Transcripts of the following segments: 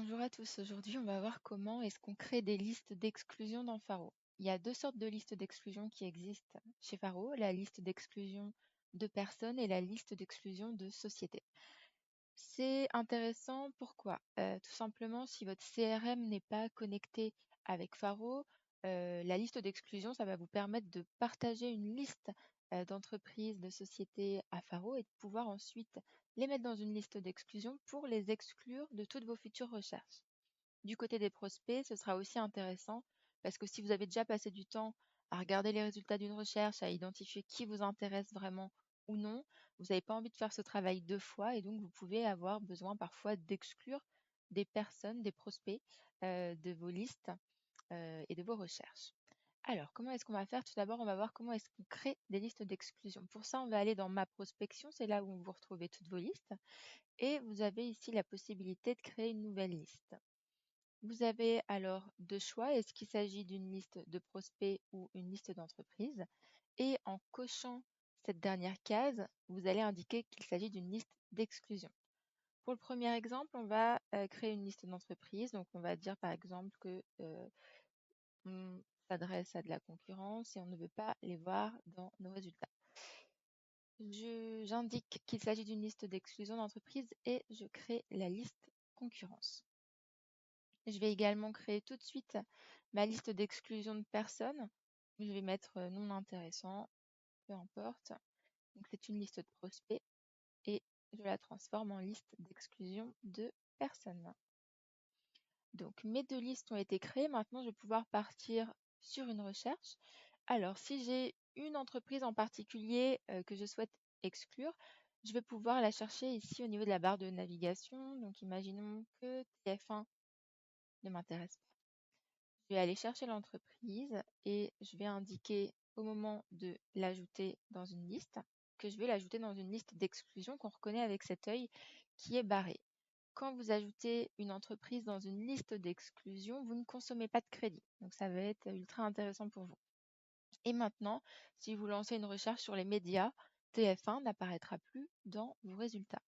Bonjour à tous, aujourd'hui on va voir comment est-ce qu'on crée des listes d'exclusion dans Faro. Il y a deux sortes de listes d'exclusion qui existent chez Faro, la liste d'exclusion de personnes et la liste d'exclusion de sociétés. C'est intéressant, pourquoi? Tout simplement, si votre CRM n'est pas connecté avec Faro, la liste d'exclusion, ça va vous permettre de partager une liste d'entreprises, de sociétés à Faro et de pouvoir ensuite les mettre dans une liste d'exclusion pour les exclure de toutes vos futures recherches. Du côté des prospects, ce sera aussi intéressant parce que si vous avez déjà passé du temps à regarder les résultats d'une recherche, à identifier qui vous intéresse vraiment ou non, vous n'avez pas envie de faire ce travail deux fois et donc vous pouvez avoir besoin parfois d'exclure des personnes, des prospects de vos listes et de vos recherches. Alors, comment est-ce qu'on va faire? Tout d'abord, on va voir comment est-ce qu'on crée des listes d'exclusion. Pour ça, on va aller dans Ma prospection, c'est là où vous retrouvez toutes vos listes. Et vous avez ici la possibilité de créer une nouvelle liste. Vous avez alors deux choix. Est-ce qu'il s'agit d'une liste de prospects ou une liste d'entreprises? Et en cochant cette dernière case, vous allez indiquer qu'il s'agit d'une liste d'exclusion. Pour le premier exemple, on va créer une liste d'entreprises. Donc, on va dire par exemple que on s'adresse à de la concurrence et on ne veut pas les voir dans nos résultats. J'indique qu'il s'agit d'une liste d'exclusion d'entreprise et je crée la liste concurrence. Je vais également créer tout de suite ma liste d'exclusion de personnes. Je vais mettre non intéressant, peu importe. Donc c'est une liste de prospects et je la transforme en liste d'exclusion de personnes. Donc mes deux listes ont été créées. Maintenant, je vais pouvoir partir sur une recherche. Alors, si j'ai une entreprise en particulier que je souhaite exclure, je vais pouvoir la chercher ici au niveau de la barre de navigation. Donc, imaginons que TF1 ne m'intéresse pas. Je vais aller chercher l'entreprise et je vais indiquer au moment de l'ajouter dans une liste que je vais l'ajouter dans une liste d'exclusion qu'on reconnaît avec cet œil qui est barré. Quand vous ajoutez une entreprise dans une liste d'exclusion, vous ne consommez pas de crédit. Donc ça va être ultra intéressant pour vous. Et maintenant, si vous lancez une recherche sur les médias, TF1 n'apparaîtra plus dans vos résultats.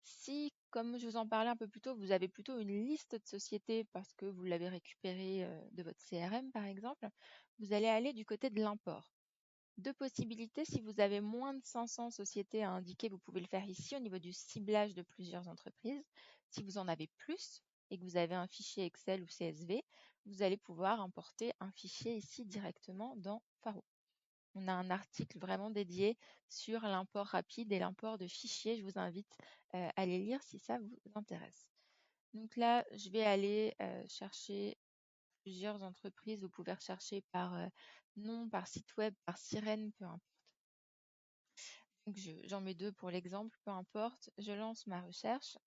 Si, comme je vous en parlais un peu plus tôt, vous avez plutôt une liste de sociétés parce que vous l'avez récupérée de votre CRM par exemple, vous allez aller du côté de l'import. Deux possibilités, si vous avez moins de 500 sociétés à indiquer, vous pouvez le faire ici au niveau du ciblage de plusieurs entreprises. Si vous en avez plus et que vous avez un fichier Excel ou CSV, vous allez pouvoir importer un fichier ici directement dans Faro. On a un article vraiment dédié sur l'import rapide et l'import de fichiers. Je vous invite à les lire si ça vous intéresse. Donc là, je vais aller chercher plusieurs entreprises. Vous pouvez rechercher par nom, par site web, par sirène, peu importe. Donc j'en mets deux pour l'exemple, peu importe. Je lance ma recherche.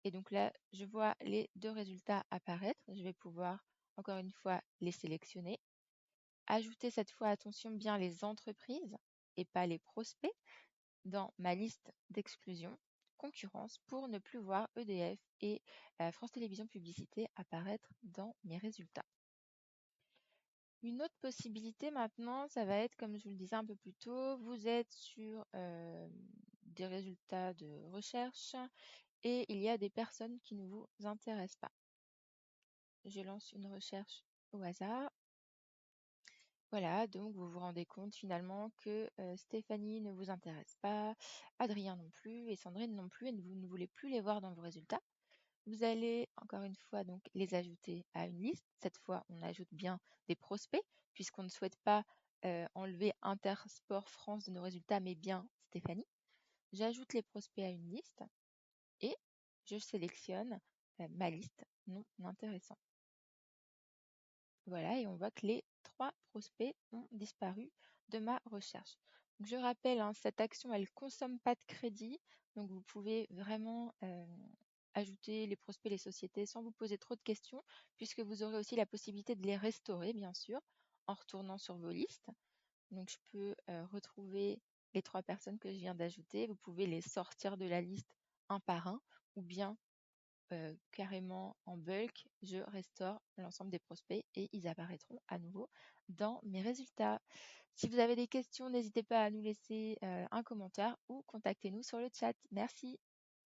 Et donc là, je vois les deux résultats apparaître. Je vais pouvoir, encore une fois, les sélectionner. Ajouter cette fois, attention, bien les entreprises et pas les prospects dans ma liste d'exclusion concurrence pour ne plus voir EDF et France Télévisions Publicité apparaître dans mes résultats. Une autre possibilité maintenant, ça va être, comme je vous le disais un peu plus tôt, vous êtes sur des résultats de recherche et il y a des personnes qui ne vous intéressent pas. Je lance une recherche au hasard. Voilà, donc vous vous rendez compte finalement que Stéphanie ne vous intéresse pas, Adrien non plus et Sandrine non plus et vous ne voulez plus les voir dans vos résultats. Vous allez encore une fois donc les ajouter à une liste. Cette fois, on ajoute bien des prospects puisqu'on ne souhaite pas enlever Intersport France de nos résultats, mais bien Stéphanie. J'ajoute les prospects à une liste et je sélectionne ma liste non intéressant. Voilà, et on voit que les 3 prospects ont disparu de ma recherche. Donc, je rappelle, hein, cette action, elle ne consomme pas de crédit. Donc, vous pouvez vraiment ajouter les prospects, les sociétés sans vous poser trop de questions, puisque vous aurez aussi la possibilité de les restaurer, bien sûr, en retournant sur vos listes. Donc, je peux retrouver les 3 personnes que je viens d'ajouter. Vous pouvez les sortir de la liste un par un, ou bien carrément en bulk, je restaure l'ensemble des prospects et ils apparaîtront à nouveau dans mes résultats. Si vous avez des questions, n'hésitez pas à nous laisser un commentaire ou contactez-nous sur le chat. Merci.